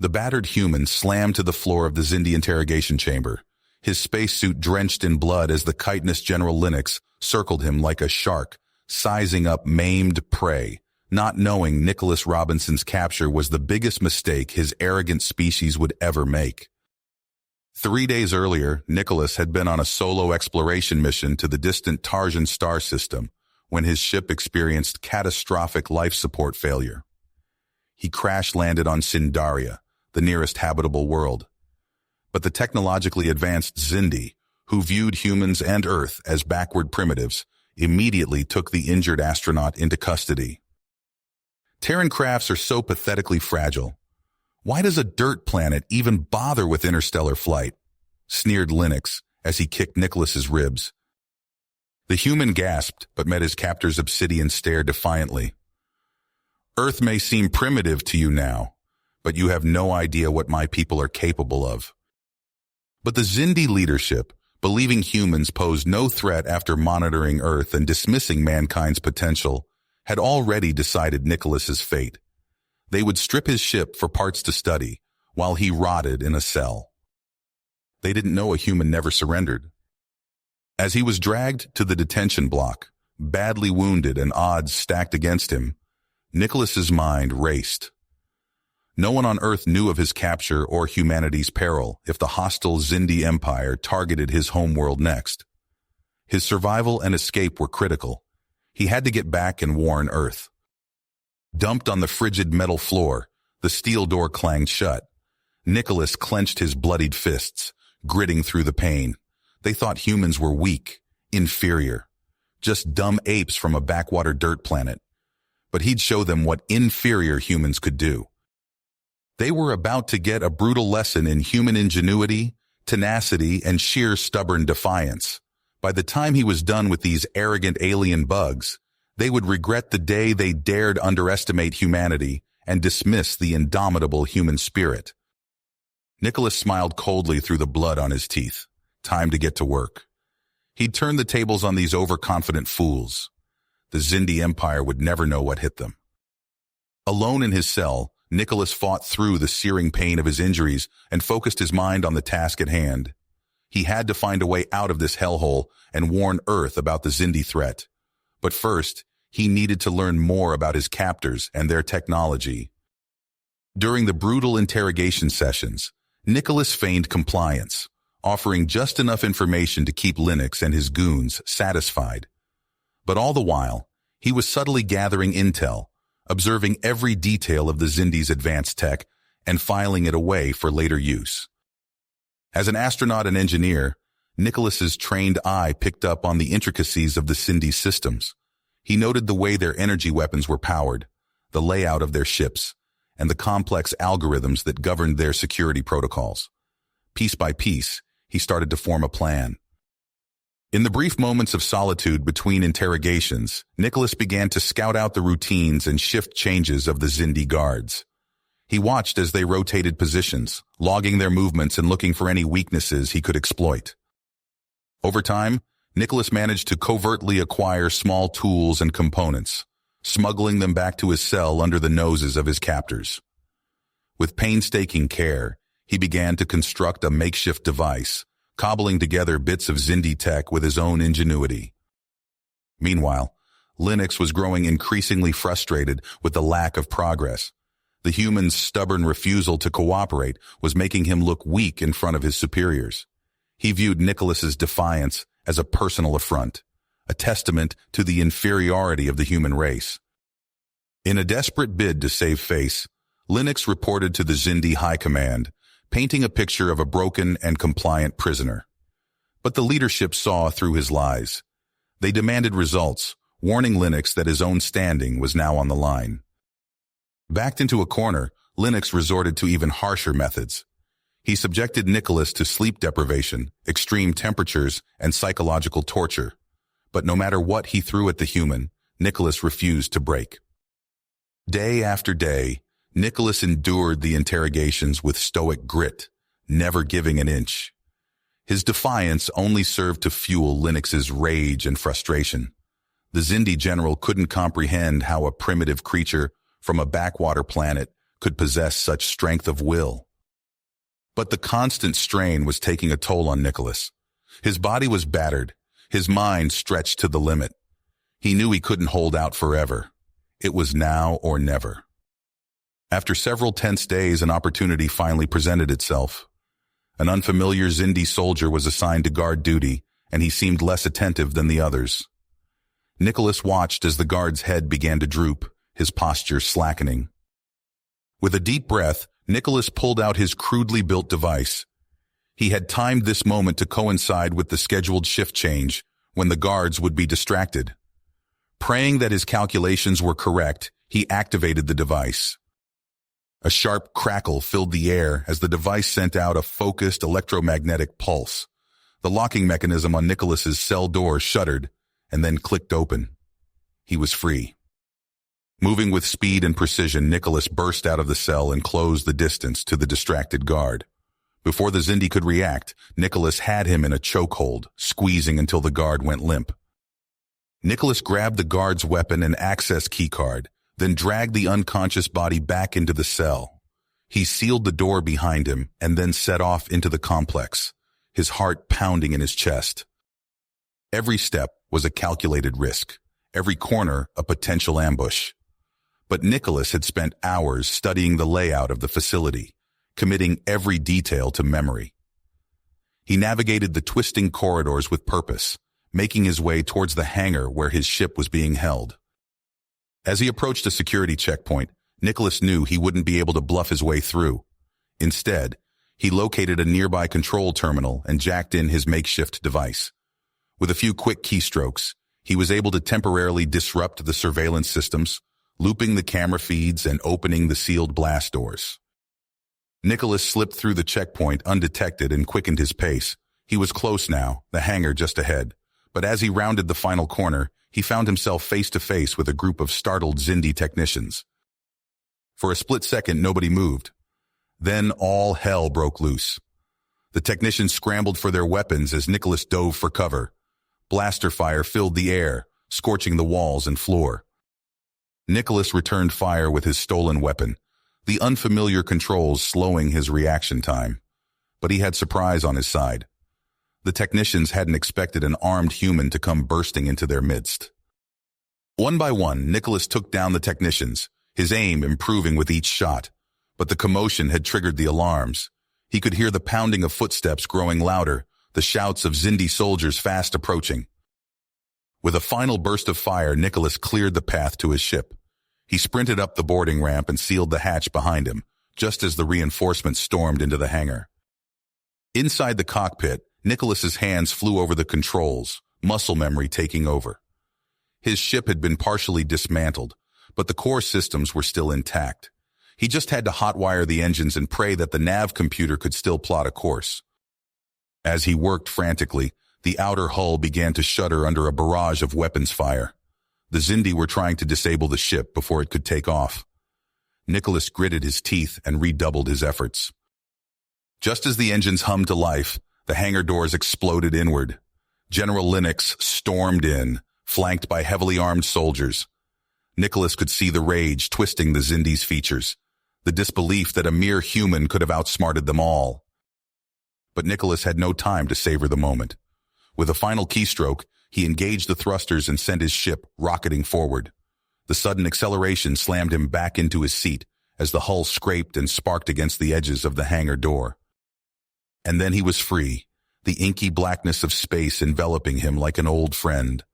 The battered human slammed to the floor of the Xindi interrogation chamber, his spacesuit drenched in blood as the chitinous General Linux circled him like a shark, sizing up maimed prey, not knowing Nicholas Robinson's capture was the biggest mistake his arrogant species would ever make. 3 days earlier, Nicholas had been on a solo exploration mission to the distant Tarjan star system when his ship experienced catastrophic life support failure. He crash-landed on Sindaria, the nearest habitable world. But the technologically advanced Xindi, who viewed humans and Earth as backward primitives, immediately took the injured astronaut into custody. Terran crafts are so pathetically fragile. Why does a dirt planet even bother with interstellar flight? Sneered Linux as he kicked Nicholas's ribs. The human gasped, but met his captor's obsidian stare defiantly. Earth may seem primitive to you now, but you have no idea what my people are capable of. But the Xindi leadership, believing humans posed no threat after monitoring Earth and dismissing mankind's potential, had already decided Nicholas's fate. They would strip his ship for parts to study, while he rotted in a cell. They didn't know a human never surrendered. As he was dragged to the detention block, badly wounded and odds stacked against him, Nicholas's mind raced. No one on Earth knew of his capture or humanity's peril if the hostile Xindi Empire targeted his homeworld next. His survival and escape were critical. He had to get back and warn Earth. Dumped on the frigid metal floor, the steel door clanged shut. Nicholas clenched his bloodied fists, gritting through the pain. They thought humans were weak, inferior, just dumb apes from a backwater dirt planet. But he'd show them what inferior humans could do. They were about to get a brutal lesson in human ingenuity, tenacity, and sheer stubborn defiance. By the time he was done with these arrogant alien bugs, they would regret the day they dared underestimate humanity and dismiss the indomitable human spirit. Nicholas smiled coldly through the blood on his teeth. Time to get to work. He'd turn the tables on these overconfident fools. The Xindi Empire would never know what hit them. Alone in his cell, Nicholas fought through the searing pain of his injuries and focused his mind on the task at hand. He had to find a way out of this hellhole and warn Earth about the Xindi threat. But first, he needed to learn more about his captors and their technology. During the brutal interrogation sessions, Nicholas feigned compliance, offering just enough information to keep Linux and his goons satisfied. But all the while, he was subtly gathering intel, observing every detail of the Xindi's advanced tech and filing it away for later use. As an astronaut and engineer, Nicholas's trained eye picked up on the intricacies of the Xindi systems. He noted the way their energy weapons were powered, the layout of their ships, and the complex algorithms that governed their security protocols. Piece by piece, he started to form a plan. In the brief moments of solitude between interrogations, Nicholas began to scout out the routines and shift changes of the Xindi guards. He watched as they rotated positions, logging their movements and looking for any weaknesses he could exploit. Over time, Nicholas managed to covertly acquire small tools and components, smuggling them back to his cell under the noses of his captors. With painstaking care, he began to construct a makeshift device, cobbling together bits of Xindi tech with his own ingenuity. Meanwhile, Linux was growing increasingly frustrated with the lack of progress. The human's stubborn refusal to cooperate was making him look weak in front of his superiors. He viewed Nicholas's defiance as a personal affront, a testament to the inferiority of the human race. In a desperate bid to save face, Linux reported to the Xindi High Command, painting a picture of a broken and compliant prisoner. But the leadership saw through his lies. They demanded results, warning Linux that his own standing was now on the line. Backed into a corner, Linux resorted to even harsher methods. He subjected Nicholas to sleep deprivation, extreme temperatures, and psychological torture. But no matter what he threw at the human, Nicholas refused to break. Day after day, Nicholas endured the interrogations with stoic grit, never giving an inch. His defiance only served to fuel Linux's rage and frustration. The Xindi general couldn't comprehend how a primitive creature from a backwater planet could possess such strength of will. But the constant strain was taking a toll on Nicholas. His body was battered, his mind stretched to the limit. He knew he couldn't hold out forever. It was now or never. After several tense days, an opportunity finally presented itself. An unfamiliar Xindi soldier was assigned to guard duty, and he seemed less attentive than the others. Nicholas watched as the guard's head began to droop, his posture slackening. With a deep breath, Nicholas pulled out his crudely built device. He had timed this moment to coincide with the scheduled shift change, when the guards would be distracted. Praying that his calculations were correct, he activated the device. A sharp crackle filled the air as the device sent out a focused electromagnetic pulse. The locking mechanism on Nicholas's cell door shuddered and then clicked open. He was free. Moving with speed and precision, Nicholas burst out of the cell and closed the distance to the distracted guard. Before the Xindi could react, Nicholas had him in a chokehold, squeezing until the guard went limp. Nicholas grabbed the guard's weapon and access keycard, then dragged the unconscious body back into the cell. He sealed the door behind him and then set off into the complex, his heart pounding in his chest. Every step was a calculated risk, every corner a potential ambush. But Nicholas had spent hours studying the layout of the facility, committing every detail to memory. He navigated the twisting corridors with purpose, making his way towards the hangar where his ship was being held. As he approached a security checkpoint, Nicholas knew he wouldn't be able to bluff his way through. Instead, he located a nearby control terminal and jacked in his makeshift device. With a few quick keystrokes, he was able to temporarily disrupt the surveillance systems, looping the camera feeds and opening the sealed blast doors. Nicholas slipped through the checkpoint undetected and quickened his pace. He was close now, the hangar just ahead. But as he rounded the final corner, he found himself face to face with a group of startled Xindi technicians. For a split second, nobody moved. Then all hell broke loose. The technicians scrambled for their weapons as Nicholas dove for cover. Blaster fire filled the air, scorching the walls and floor. Nicholas returned fire with his stolen weapon, the unfamiliar controls slowing his reaction time. But he had surprise on his side. The technicians hadn't expected an armed human to come bursting into their midst. One by one, Nicholas took down the technicians, his aim improving with each shot. But the commotion had triggered the alarms. He could hear the pounding of footsteps growing louder, the shouts of Xindi soldiers fast approaching. With a final burst of fire, Nicholas cleared the path to his ship. He sprinted up the boarding ramp and sealed the hatch behind him, just as the reinforcements stormed into the hangar. Inside the cockpit, Nicholas's hands flew over the controls, muscle memory taking over. His ship had been partially dismantled, but the core systems were still intact. He just had to hotwire the engines and pray that the nav computer could still plot a course. As he worked frantically, the outer hull began to shudder under a barrage of weapons fire. The Xindi were trying to disable the ship before it could take off. Nicholas gritted his teeth and redoubled his efforts. Just as the engines hummed to life, the hangar doors exploded inward. General Linux stormed in, flanked by heavily armed soldiers. Nicholas could see the rage twisting the Xindi's features, the disbelief that a mere human could have outsmarted them all. But Nicholas had no time to savor the moment. With a final keystroke, he engaged the thrusters and sent his ship rocketing forward. The sudden acceleration slammed him back into his seat as the hull scraped and sparked against the edges of the hangar door. And then he was free, the inky blackness of space enveloping him like an old friend.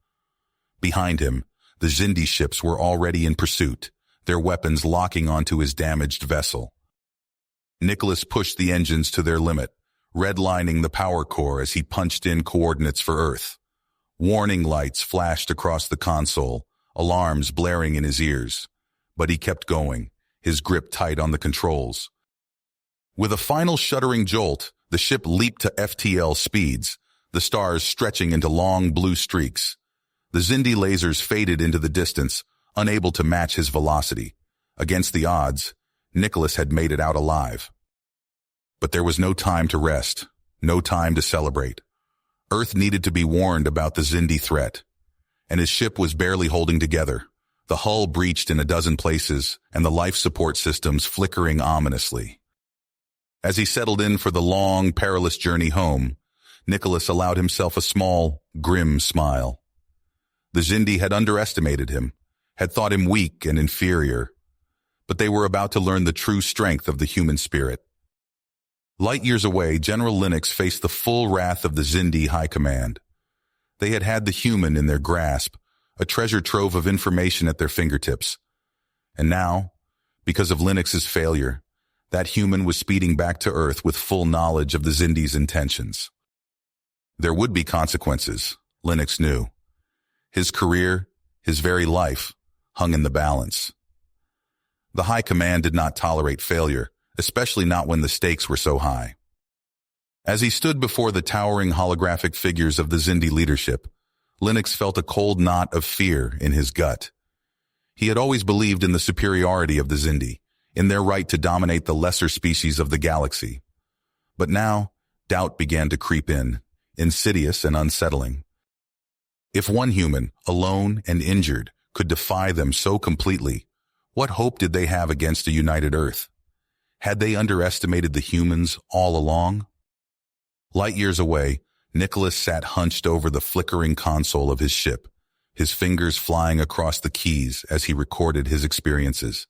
Behind him, the Xindi ships were already in pursuit, their weapons locking onto his damaged vessel. Nicholas pushed the engines to their limit, redlining the power core as he punched in coordinates for Earth. Warning lights flashed across the console, alarms blaring in his ears. But he kept going, his grip tight on the controls. With a final shuddering jolt, the ship leaped to FTL speeds, the stars stretching into long blue streaks. The Xindi lasers faded into the distance, unable to match his velocity. Against the odds, Nicholas had made it out alive. But there was no time to rest, no time to celebrate. Earth needed to be warned about the Xindi threat, and his ship was barely holding together. the hull breached in a dozen places and the life support systems flickering ominously. As he settled in for the long, perilous journey home, Nicholas allowed himself a small, grim smile. The Xindi had underestimated him, had thought him weak and inferior, but they were about to learn the true strength of the human spirit. Light years away, General Linux faced the full wrath of the Xindi High Command. They had had the human in their grasp, a treasure trove of information at their fingertips. And now, because of Linux's failure, that human was speeding back to Earth with full knowledge of the Xindi's intentions. There would be consequences, Linux knew. His career, his very life, hung in the balance. The High Command did not tolerate failure, especially not when the stakes were so high. As he stood before the towering holographic figures of the Xindi leadership, Linux felt a cold knot of fear in his gut. He had always believed in the superiority of the Xindi, in their right to dominate the lesser species of the galaxy. But now, doubt began to creep in, insidious and unsettling. If one human, alone and injured, could defy them so completely, what hope did they have against a united Earth? Had they underestimated the humans all along? Light years away, Nicholas sat hunched over the flickering console of his ship, his fingers flying across the keys as he recorded his experiences.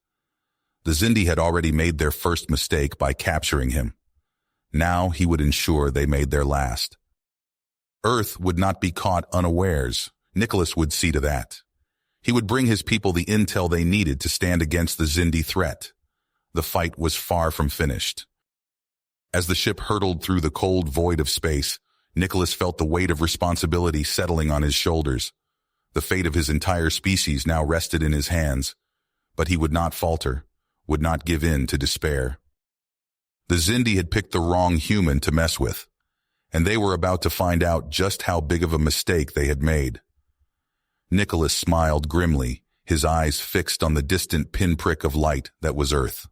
The Xindi had already made their first mistake by capturing him. Now he would ensure they made their last. Earth would not be caught unawares. Nicholas would see to that. He would bring his people the intel they needed to stand against the Xindi threat. The fight was far from finished. As the ship hurtled through the cold void of space, Nicholas felt the weight of responsibility settling on his shoulders. The fate of his entire species now rested in his hands, but he would not falter, would not give in to despair. The Xindi had picked the wrong human to mess with, and they were about to find out just how big of a mistake they had made. Nicholas smiled grimly, his eyes fixed on the distant pinprick of light that was Earth.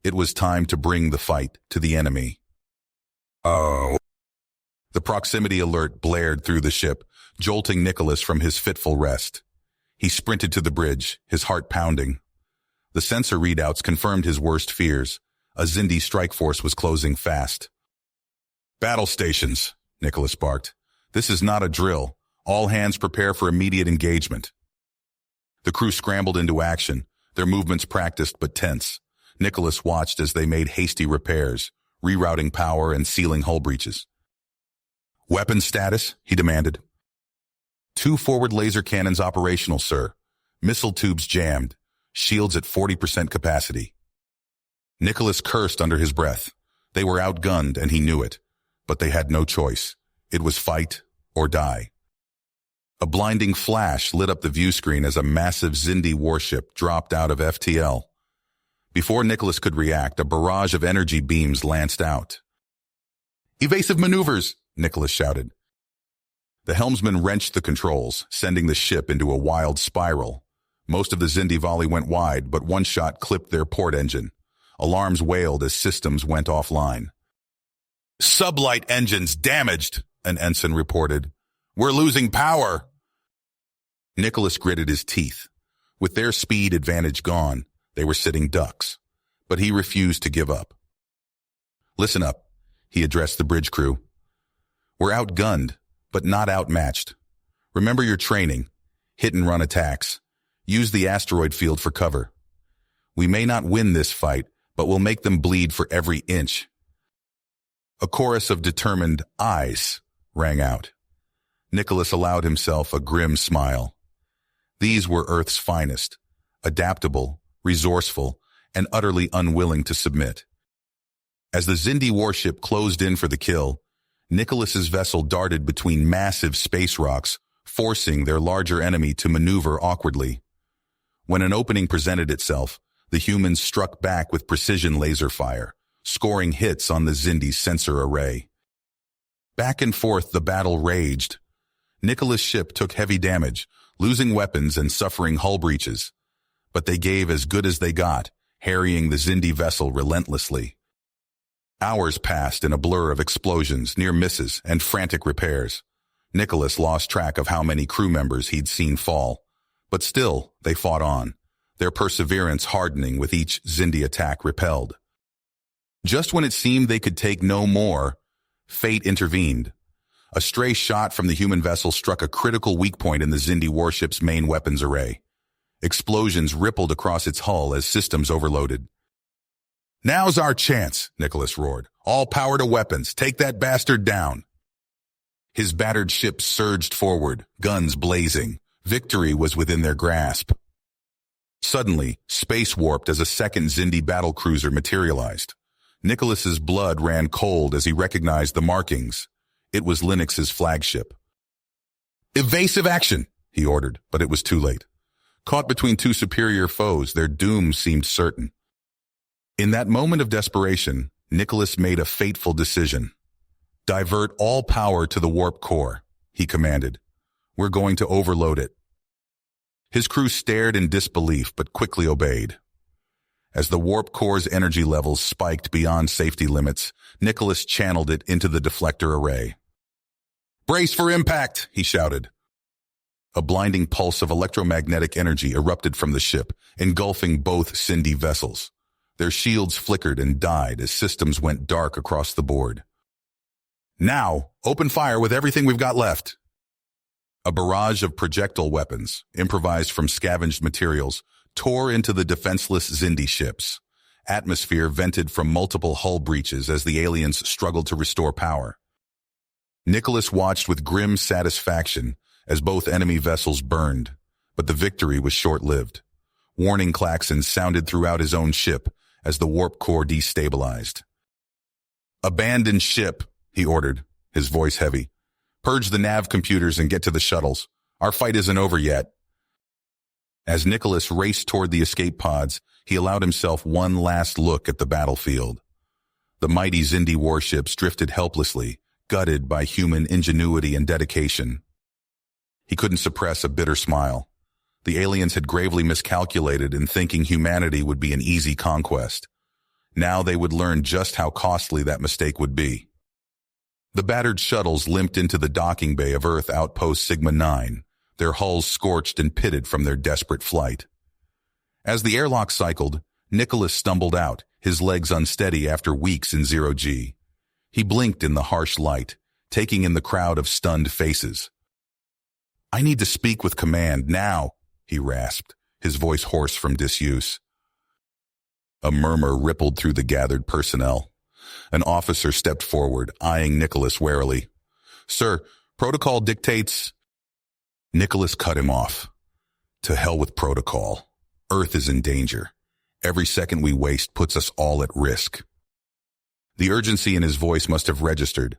It was time to bring the fight to the enemy. Oh. The proximity alert blared through the ship, jolting Nicholas from his fitful rest. He sprinted to the bridge, his heart pounding. The sensor readouts confirmed his worst fears. A Xindi strike force was closing fast. Battle stations, Nicholas barked. This is not a drill. All hands prepare for immediate engagement. The crew scrambled into action, their movements practiced but tense. Nicholas watched as they made hasty repairs, rerouting power and sealing hull breaches. Weapon status, he demanded. 2 forward laser cannons operational, sir. Missile tubes jammed. Shields at 40% capacity. Nicholas cursed under his breath. They were outgunned, and he knew it. But they had no choice. It was fight or die. A blinding flash lit up the view screen as a massive Xindi warship dropped out of FTL. Before Nicholas could react, a barrage of energy beams lanced out. Evasive maneuvers, Nicholas shouted. The helmsman wrenched the controls, sending the ship into a wild spiral. Most of the Xindi volley went wide, but one shot clipped their port engine. Alarms wailed as systems went offline. Sublight engines damaged, an ensign reported. We're losing power. Nicholas gritted his teeth. With their speed advantage gone, they were sitting ducks. But he refused to give up. Listen up, he addressed the bridge crew. We're outgunned, but not outmatched. Remember your training. Hit-and-run attacks. Use the asteroid field for cover. We may not win this fight, but we'll make them bleed for every inch. A chorus of determined ayes rang out. Nicholas allowed himself a grim smile. These were Earth's finest, adaptable, resourceful, and utterly unwilling to submit. As the Xindi warship closed in for the kill, Nicholas's vessel darted between massive space rocks, forcing their larger enemy to maneuver awkwardly. When an opening presented itself, the humans struck back with precision laser fire, scoring hits on the Xindi's sensor array. Back and forth the battle raged. Nicholas' ship took heavy damage, losing weapons and suffering hull breaches. But they gave as good as they got, harrying the Xindi vessel relentlessly. Hours passed in a blur of explosions, near misses, and frantic repairs. Nicholas lost track of how many crew members he'd seen fall. But still, they fought on, their perseverance hardening with each Xindi attack repelled. Just when it seemed they could take no more, fate intervened. A stray shot from the human vessel struck a critical weak point in the Xindi warship's main weapons array. Explosions rippled across its hull as systems overloaded. "Now's our chance," Nicholas roared. "All power to weapons. Take that bastard down." His battered ship surged forward, guns blazing. Victory was within their grasp. Suddenly, space warped as a second Xindi battlecruiser materialized. Nicholas's blood ran cold as he recognized the markings. It was Linux's flagship. "Evasive action," he ordered, but it was too late. Caught between two superior foes, their doom seemed certain. In that moment of desperation, Nicholas made a fateful decision. "Divert all power to the warp core," he commanded. "We're going to overload it." His crew stared in disbelief but quickly obeyed. As the warp core's energy levels spiked beyond safety limits, Nicholas channeled it into the deflector array. "Brace for impact," he shouted. A blinding pulse of electromagnetic energy erupted from the ship, engulfing both Xindi vessels. Their shields flickered and died as systems went dark across the board. "Now, open fire with everything we've got left." A barrage of projectile weapons, improvised from scavenged materials, tore into the defenseless Xindi ships. Atmosphere vented from multiple hull breaches as the aliens struggled to restore power. Nicholas watched with grim satisfaction as both enemy vessels burned, but the victory was short-lived. Warning klaxons sounded throughout his own ship as the warp core destabilized. "Abandon ship," he ordered, his voice heavy. "Purge the nav computers and get to the shuttles. Our fight isn't over yet." As Nicholas raced toward the escape pods, he allowed himself one last look at the battlefield. The mighty Xindi warships drifted helplessly, gutted by human ingenuity and dedication. He couldn't suppress a bitter smile. The aliens had gravely miscalculated in thinking humanity would be an easy conquest. Now they would learn just how costly that mistake would be. The battered shuttles limped into the docking bay of Earth Outpost Sigma 9, their hulls scorched and pitted from their desperate flight. As the airlock cycled, Nicholas stumbled out, his legs unsteady after weeks in zero-G. He blinked in the harsh light, taking in the crowd of stunned faces. "I need to speak with command now," he rasped, his voice hoarse from disuse. A murmur rippled through the gathered personnel. An officer stepped forward, eyeing Nicholas warily. "Sir, protocol dictates—" Nicholas cut him off. "To hell with protocol. Earth is in danger. Every second we waste puts us all at risk." The urgency in his voice must have registered.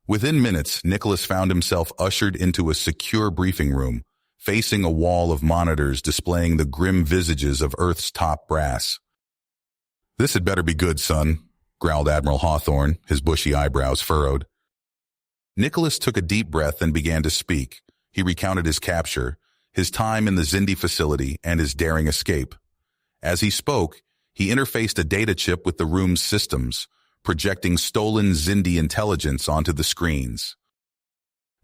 Within minutes, Nicholas found himself ushered into a secure briefing room, facing a wall of monitors displaying the grim visages of Earth's top brass. "This had better be good, son," growled Admiral Hawthorne, his bushy eyebrows furrowed. Nicholas took a deep breath and began to speak. He recounted his capture, his time in the Xindi facility, and his daring escape. As he spoke, he interfaced a data chip with the room's systems, projecting stolen Xindi intelligence onto the screens.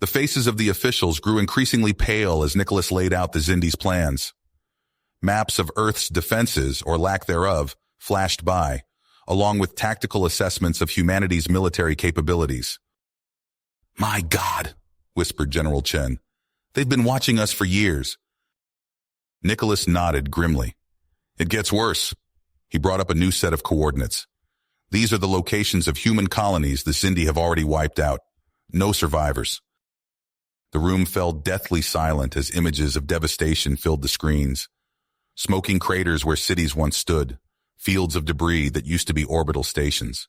The faces of the officials grew increasingly pale as Nicholas laid out the Xindi's plans. Maps of Earth's defenses, or lack thereof, flashed by, along with tactical assessments of humanity's military capabilities. "My God," whispered General Chen. "They've been watching us for years." Nicholas nodded grimly. "It gets worse." He brought up a new set of coordinates. "These are the locations of human colonies the Xindi have already wiped out. No survivors." The room fell deathly silent as images of devastation filled the screens. Smoking craters where cities once stood, fields of debris that used to be orbital stations.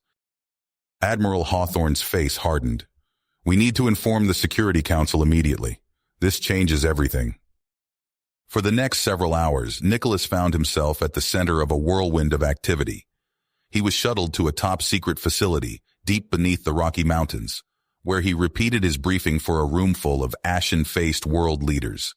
Admiral Hawthorne's face hardened. "We need to inform the Security Council immediately. This changes everything." For the next several hours, Nicholas found himself at the center of a whirlwind of activity. He was shuttled to a top-secret facility deep beneath the Rocky Mountains, where he repeated his briefing for a roomful of ashen-faced world leaders.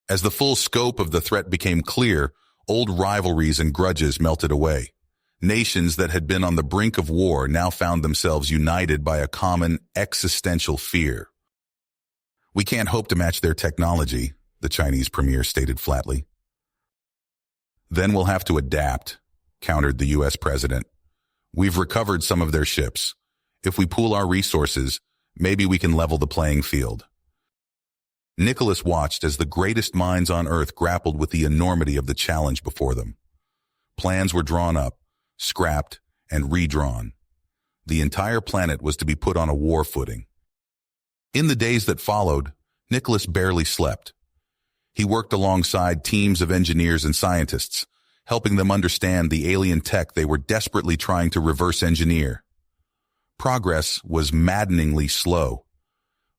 As the full scope of the threat became clear, old rivalries and grudges melted away. Nations that had been on the brink of war now found themselves united by a common existential fear. "We can't hope to match their technology," the Chinese premier stated flatly. Then we'll have to adapt, countered the U.S. president. We've recovered some of their ships. If we pool our resources, maybe we can level the playing field. Nicholas watched as the greatest minds on Earth grappled with the enormity of the challenge before them. Plans were drawn up, scrapped, and redrawn. The entire planet was to be put on a war footing. In the days that followed, Nicholas barely slept. He worked alongside teams of engineers and scientists, helping them understand the alien tech they were desperately trying to reverse engineer. Progress was maddeningly slow,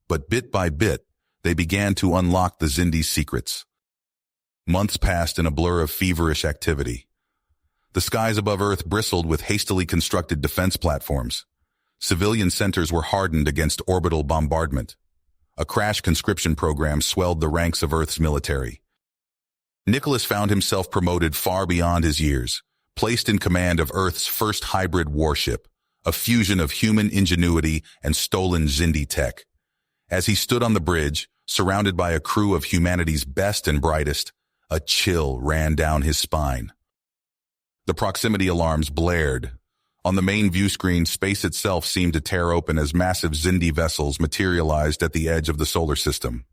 but bit by bit, they began to unlock the Xindi's secrets. Months passed in a blur of feverish activity. The skies above Earth bristled with hastily constructed defense platforms. Civilian centers were hardened against orbital bombardment. A crash conscription program swelled the ranks of Earth's military. Nicholas found himself promoted far beyond his years, placed in command of Earth's first hybrid warship, a fusion of human ingenuity and stolen Xindi tech. As he stood on the bridge, surrounded by a crew of humanity's best and brightest, a chill ran down his spine. The proximity alarms blared. On the main view screen, space itself seemed to tear open as massive Xindi vessels materialized at the edge of the solar system.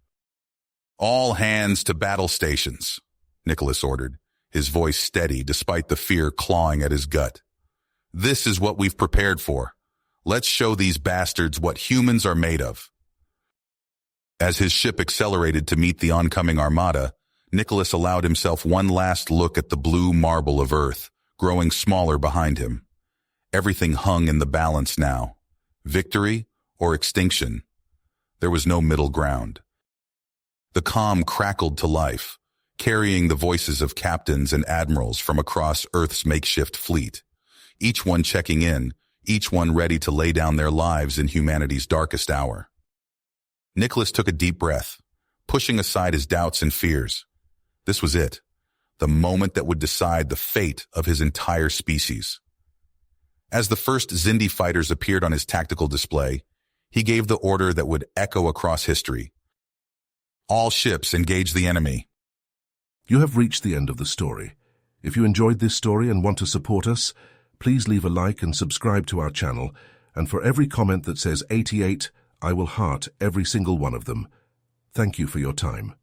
"All hands to battle stations," Nicholas ordered, his voice steady despite the fear clawing at his gut. "This is what we've prepared for. Let's show these bastards what humans are made of." As his ship accelerated to meet the oncoming armada, Nicholas allowed himself one last look at the blue marble of Earth, growing smaller behind him. Everything hung in the balance now. Victory or extinction. There was no middle ground. The comm crackled to life, carrying the voices of captains and admirals from across Earth's makeshift fleet, each one checking in, each one ready to lay down their lives in humanity's darkest hour. Nicholas took a deep breath, pushing aside his doubts and fears. This was it, the moment that would decide the fate of his entire species. As the first Xindi fighters appeared on his tactical display, he gave the order that would echo across history. "All ships engage the enemy." You have reached the end of the story. If you enjoyed this story and want to support us, please leave a like and subscribe to our channel, and for every comment that says 88, I will heart every single one of them. Thank you for your time.